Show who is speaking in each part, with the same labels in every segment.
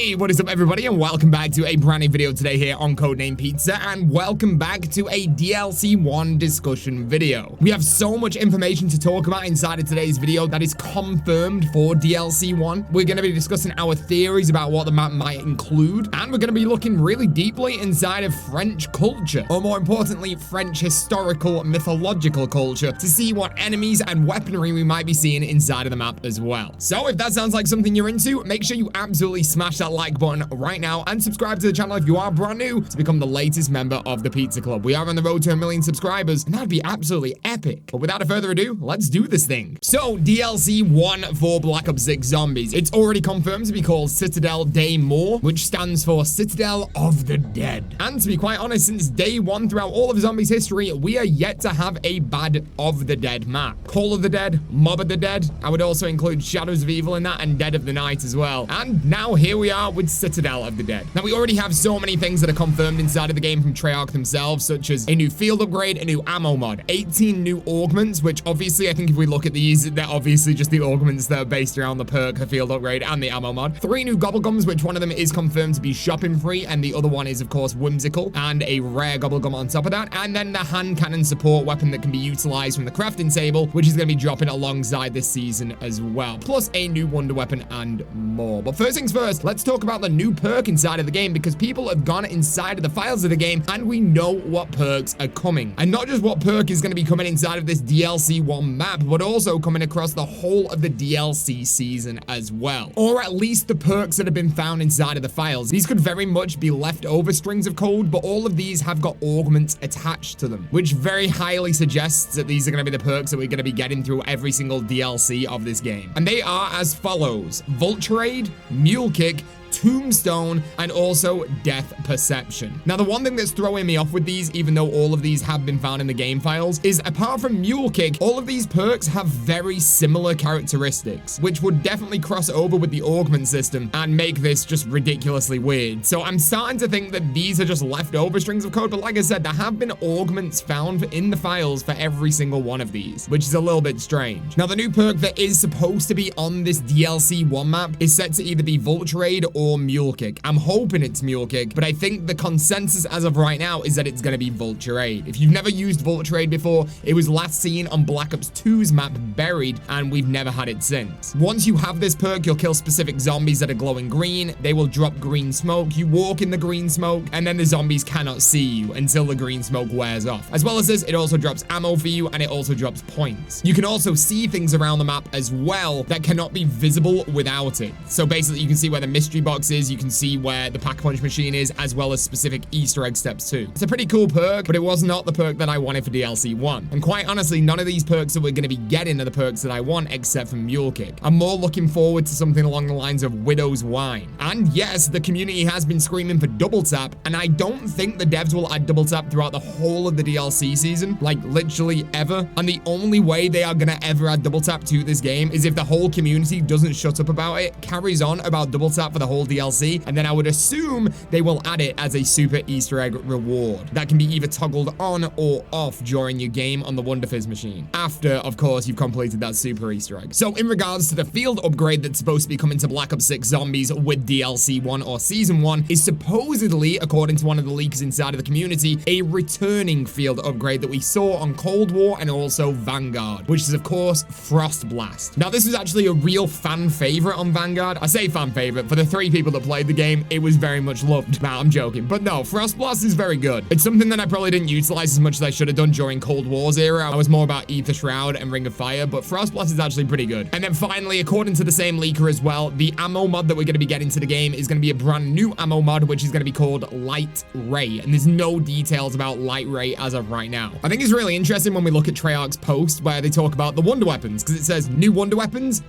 Speaker 1: Hey, what is up everybody, and welcome back to a brand new video today here on Codename Pizza, and welcome back to a DLC1 discussion video. We have so much information to talk about inside of today's video that is confirmed for DLC1. We're going to be discussing our theories about what the map might include, and we're going to be looking really deeply inside of French culture, or more importantly, French historical mythological culture, to see what enemies and weaponry we might be seeing inside of the map as well. So if that sounds like something you're into, make sure you absolutely smash that like button right now and subscribe to the channel if you are brand new to become the latest member of the Pizza Club. We are on the road to 1 million subscribers, and that'd be absolutely epic. But without further ado, let's do this thing. So DLC 1 for Black Ops 6 Zombies. It's already confirmed to be called Citadelle Des Morts, which stands for Citadel of the Dead. And to be quite honest, since day 1 throughout all of Zombies history, we are yet to have a bad of the Dead map. Call of the Dead, Mob of the Dead. I would also include Shadows of Evil in that, and Dead of the Night as well. And now here we are with Citadel of the Dead. Now we already have so many things that are confirmed inside of the game from Treyarch themselves, such as a new field upgrade, a new ammo mod, 18 new augments, which obviously I think if we look at these, they're obviously just the augments that are based around the perk, the field upgrade, and the ammo mod. 3 new gobblegums, which one of them is confirmed to be shopping free, and the other one is of course whimsical, and a rare gobblegum on top of that. And then the hand cannon support weapon that can be utilized from the crafting table, which is going to be dropping alongside this season as well, plus a new wonder weapon and more. But first things first, let's talk about the new perk inside of the game, because people have gone inside of the files of the game and we know what perks are coming. And not just what perk is going to be coming inside of this DLC 1 map, but also coming across the whole of the DLC season as well. Or at least the perks that have been found inside of the files. These could very much be leftover strings of code, but all of these have got augments attached to them, which very highly suggests that these are going to be the perks that we're going to be getting through every single DLC of this game. And they are as follows: Vulture Aid, Mule Kick, Tombstone, and also Death Perception. Now, the one thing that's throwing me off with these, even though all of these have been found in the game files, is apart from Mule Kick, all of these perks have very similar characteristics, which would definitely cross over with the augment system and make this just ridiculously weird. So I'm starting to think that these are just leftover strings of code, but like I said, there have been augments found in the files for every single one of these, which is a little bit strange. Now, the new perk that is supposed to be on this DLC 1 map is set to either be Vulture Aid or Mule Kick. I'm hoping it's Mule Kick, but I think the consensus as of right now is that it's going to be Vulture Aid. If you've never used Vulture Aid before, it was last seen on Black Ops 2's map Buried, and we've never had it since. Once you have this perk, you'll kill specific zombies that are glowing green. They will drop green smoke. You walk in the green smoke, and then the zombies cannot see you until the green smoke wears off. As well as this, it also drops ammo for you, and it also drops points. You can also see things around the map as well that cannot be visible without it. So basically, you can see where the mystery box is, you can see where the pack-a-punch machine is, as well as specific Easter egg steps too. It's a pretty cool perk, but it was not the perk that I wanted for DLC 1. And quite honestly, none of these perks that we're going to be getting are the perks that I want, except for Mule Kick. I'm more looking forward to something along the lines of Widow's Wine. And yes, the community has been screaming for double tap, and I don't think the devs will add double tap throughout the whole of the DLC season, like literally ever. And the only way they are going to ever add double tap to this game is if the whole community doesn't shut up about it, carries on about double tap for the whole DLC, and then I would assume they will add it as a super Easter egg reward that can be either toggled on or off during your game on the Wonder Fizz machine, after, of course, you've completed that super Easter egg. So in regards to the field upgrade that's supposed to be coming to Black Ops 6 Zombies with DLC 1 or Season 1 is supposedly, according to one of the leaks inside of the community, a returning field upgrade that we saw on Cold War and also Vanguard, which is, of course, Frost Blast. Now, this was actually a real fan favorite on Vanguard. I say fan favorite, for the 3 people that played the game, it was very much loved. Nah, I'm joking. But no, Frost Blast is very good. It's something that I probably didn't utilize as much as I should have done during Cold War's era. I was more about Ether Shroud and Ring of Fire, but Frost Blast is actually pretty good. And then finally, according to the same leaker as well, the ammo mod that we're going to be getting to the game is going to be a brand new ammo mod, which is going to be called Light Ray. And there's no details about Light Ray as of right now. I think it's really interesting when we look at Treyarch's post where they talk about the wonder weapons, because it says new wonder weapons,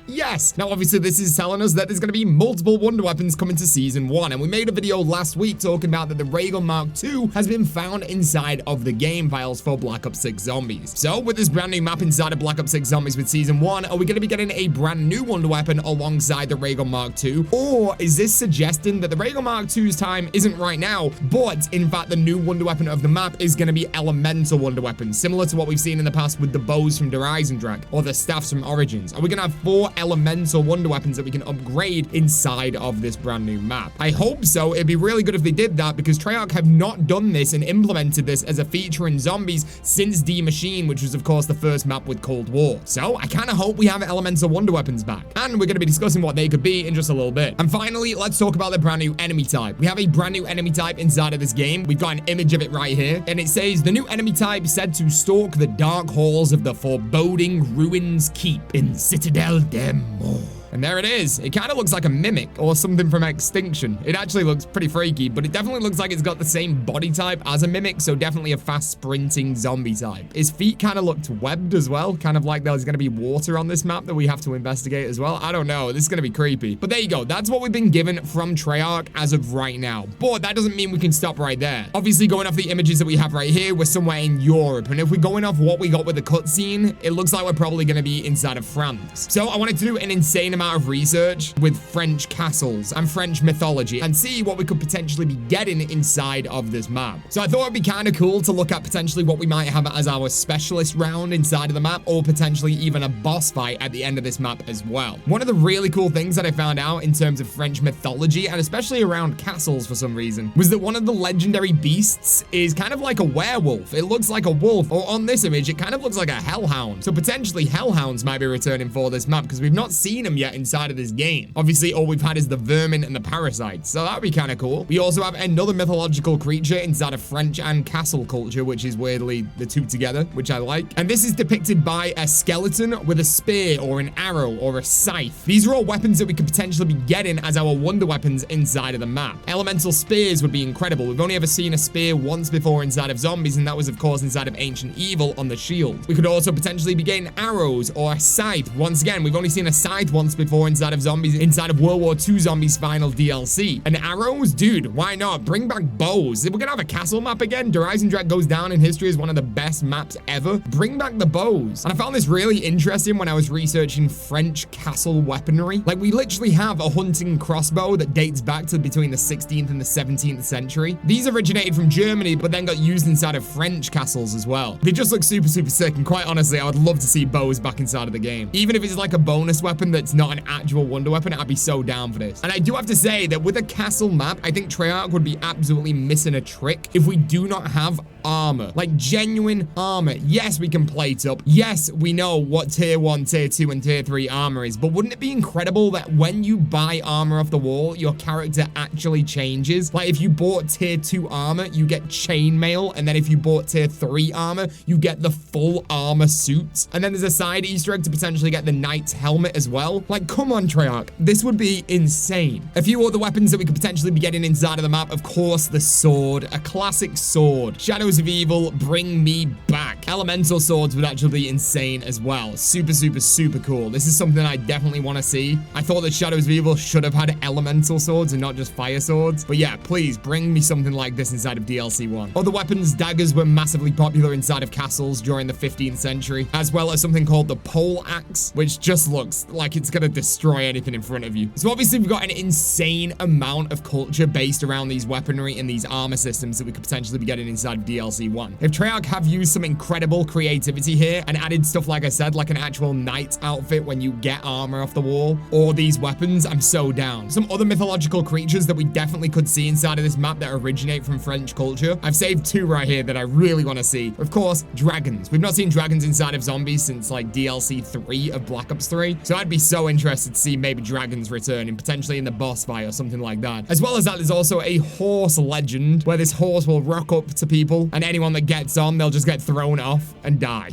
Speaker 1: yes. Now, obviously, this is telling us that there's going to be multiple wonder weapons coming to Season 1, and we made a video last week talking about that the Raygun Mark II has been found inside of the game files for Black Ops 6 Zombies. So, with this brand new map inside of Black Ops 6 Zombies with Season 1, are we going to be getting a brand new wonder weapon alongside the Raygun Mark II, or is this suggesting that the Raygun Mark II's time isn't right now, but in fact the new wonder weapon of the map is going to be elemental wonder weapons, similar to what we've seen in the past with the bows from Der Eisendrache or the staffs from Origins? Are we going to have 4 elemental wonder weapons that we can upgrade inside inside of this brand new map. I hope so. It'd be really good if they did that, because Treyarch have not done this and implemented this as a feature in Zombies since D Machine, which was of course the first map with Cold War. So I kind of hope we have elemental wonder weapons back, and we're going to be discussing what they could be in just a little bit. And finally, let's talk about the brand new enemy type. We have a brand new enemy type inside of this game. We've got an image of it right here, and it says the new enemy type said to stalk the dark halls of the foreboding ruins keep in Citadelle Des Morts. And there it is. It kind of looks like a mimic or something from Extinction. It actually looks pretty freaky, but it definitely looks like it's got the same body type as a mimic, so definitely a fast sprinting zombie type. His feet kind of looked webbed as well, kind of like there's going to be water on this map that we have to investigate as well. I don't know. This is going to be creepy. But there you go. That's what we've been given from Treyarch as of right now. But that doesn't mean we can stop right there. Obviously, going off the images that we have right here, we're somewhere in Europe. And if we're going off what we got with the cutscene, it looks like we're probably going to be inside of France. So I wanted to do an insane amount of research with French castles and French mythology and see what we could potentially be getting inside of this map. So I thought it'd be kind of cool to look at potentially what we might have as our specialist round inside of the map, or potentially even a boss fight at the end of this map as well. One of the really cool things that I found out in terms of French mythology, and especially around castles for some reason, was that one of the legendary beasts is kind of like a werewolf. It looks like a wolf, or on this image, it kind of looks like a hellhound. So potentially hellhounds might be returning for this map, because we've not seen them yet inside of this game. Obviously, all we've had is the vermin and the parasites, so that'd be kind of cool. We also have another mythological creature inside of French and castle culture, which is weirdly the two together, which I like. And this is depicted by a skeleton with a spear or an arrow or a scythe. These are all weapons that we could potentially be getting as our wonder weapons inside of the map. Elemental spears would be incredible. We've only ever seen a spear once before inside of Zombies, and that was of course inside of Ancient Evil on the shield. We could also potentially be getting arrows or a scythe. Once again, we've only seen a scythe once before inside of Zombies, inside of World War II Zombies final DLC. And arrows? Dude, why not? Bring back bows. We're gonna have a castle map again. Dreck goes down in history as one of the best maps ever. Bring back the bows. And I found this really interesting when I was researching French castle weaponry. Like, we literally have a hunting crossbow that dates back to between the 16th and the 17th century. These originated from Germany, but then got used inside of French castles as well. They just look super, super sick. And quite honestly, I would love to see bows back inside of the game. Even if it's like a bonus weapon that's not an actual wonder weapon, I'd be so down for this. And I do have to say that with a castle map, I think Treyarch would be absolutely missing a trick if we do not have armor. Like, genuine armor. Yes, we can plate up. Yes, we know what tier 1, tier 2, and tier 3 armor is, but wouldn't it be incredible that when you buy armor off the wall, your character actually changes? Like, if you bought tier 2 armor, you get chainmail, and then if you bought tier 3 armor, you get the full armor suit. And then there's a side Easter egg to potentially get the knight's helmet as well. Like, come on, Treyarch. This would be insane. A few other weapons that we could potentially be getting inside of the map, of course, the sword. A classic sword. Shadows of Evil, bring me back. Elemental swords would actually be insane as well. Super, super, super cool. This is something I definitely want to see. I thought that Shadows of Evil should have had elemental swords and not just fire swords. But yeah, please bring me something like this inside of DLC 1. Other weapons, daggers were massively popular inside of castles during the 15th century, as well as something called the pole axe, which just looks like it's going to destroy anything in front of you. So obviously we've got an insane amount of culture based around these weaponry and these armor systems that we could potentially be getting inside of DLC 1. If Treyarch have used some incredible creativity here and added stuff, like I said, like an actual knight's outfit when you get armor off the wall, or these weapons, I'm so down. Some other mythological creatures that we definitely could see inside of this map that originate from French culture. I've saved two right here that I really want to see. Of course, dragons. We've not seen dragons inside of Zombies since like DLC 3 of Black Ops 3. So I'd be so interested to see maybe dragons return and potentially in the boss fight or something like that. As well as that, there's also a horse legend where this horse will rock up to people, and anyone that gets on, they'll just get thrown off and die.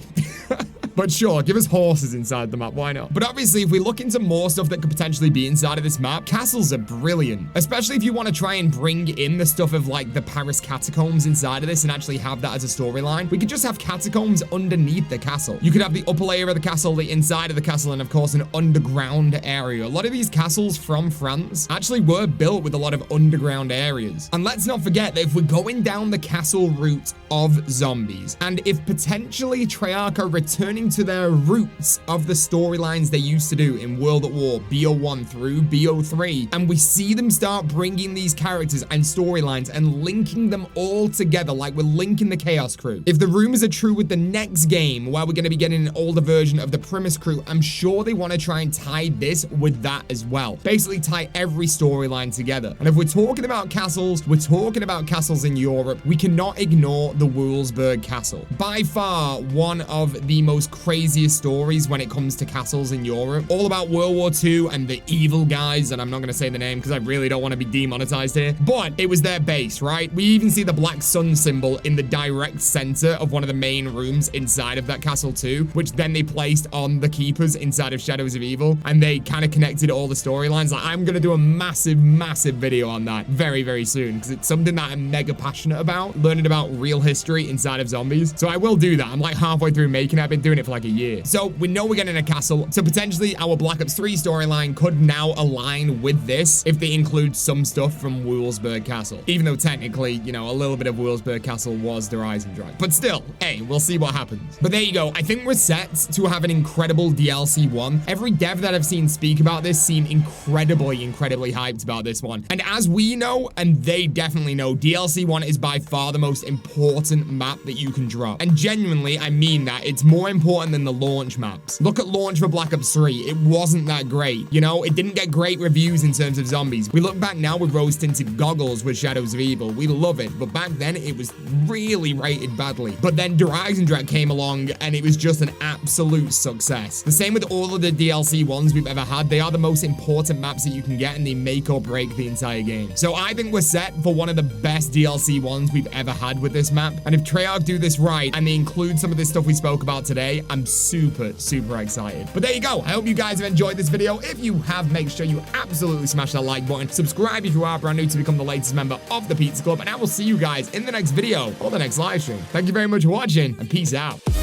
Speaker 1: But sure, give us horses inside the map, why not? But obviously, if we look into more stuff that could potentially be inside of this map, castles are brilliant. Especially if you want to try and bring in the stuff of like the Paris catacombs inside of this and actually have that as a storyline. We could just have catacombs underneath the castle. You could have the upper layer of the castle, the inside of the castle, and of course an underground area. A lot of these castles from France actually were built with a lot of underground areas. And let's not forget that if we're going down the castle route of Zombies, and if potentially Treyarch are returning returning to their roots of the storylines they used to do in World at War BO1 through BO3, and we see them start bringing these characters and storylines and linking them all together like we're linking the Chaos Crew. If the rumors are true with the next game, where we're going to be getting an older version of the Primus Crew, I'm sure they want to try and tie this with that as well. Basically tie every storyline together. And if we're talking about castles, we're talking about castles in Europe. We cannot ignore the Wolfsburg Castle. By far, one of the most craziest stories when it comes to castles in Europe. All about World War II and the evil guys, and I'm not going to say the name because I really don't want to be demonetized here, but it was their base, right? We even see the black sun symbol in the direct center of one of the main rooms inside of that castle too, which then they placed on the keepers inside of Shadows of Evil, and they kind of connected all the storylines. Like, I'm going to do a massive video on that very, very soon because it's something that I'm mega passionate about, learning about real history inside of zombies. So I will do that. I'm like halfway through making it. I've been doing it for like a year. So we know we're getting a castle. So potentially our Black Ops 3 storyline could now align with this if they include some stuff from Wolfsburg Castle. Even though technically, you know, a little bit of Wolfsburg Castle was the Rising Dragon. But still, hey, we'll see what happens. But there you go. I think we're set to have an incredible DLC 1. Every dev that I've seen speak about this seem incredibly hyped about this one. And as we know, and they definitely know, DLC 1 is by far the most important map that you can drop. And genuinely, I mean that. It's more important than the launch maps. Look at launch for Black Ops 3. It wasn't that great. You know, it didn't get great reviews in terms of zombies. We look back now with rose-tinted goggles with Shadows of Evil. We love it. But back then, it was really rated badly. But then Rising Dragon came along, and it was just an absolute success. The same with all of the DLC ones we've ever had. They are the most important maps that you can get, and they make or break the entire game. So I think we're set for one of the best DLC ones we've ever had with this map. And if Treyarch do this right, and they include some of this stuff we spoke about today, I'm super excited. But there you go. I hope you guys have enjoyed this video. If you have, make sure you absolutely smash that like button. Subscribe if you are brand new to become the latest member of the Pizza Club. And I will see you guys in the next video or the next live stream. Thank you very much for watching, and peace out.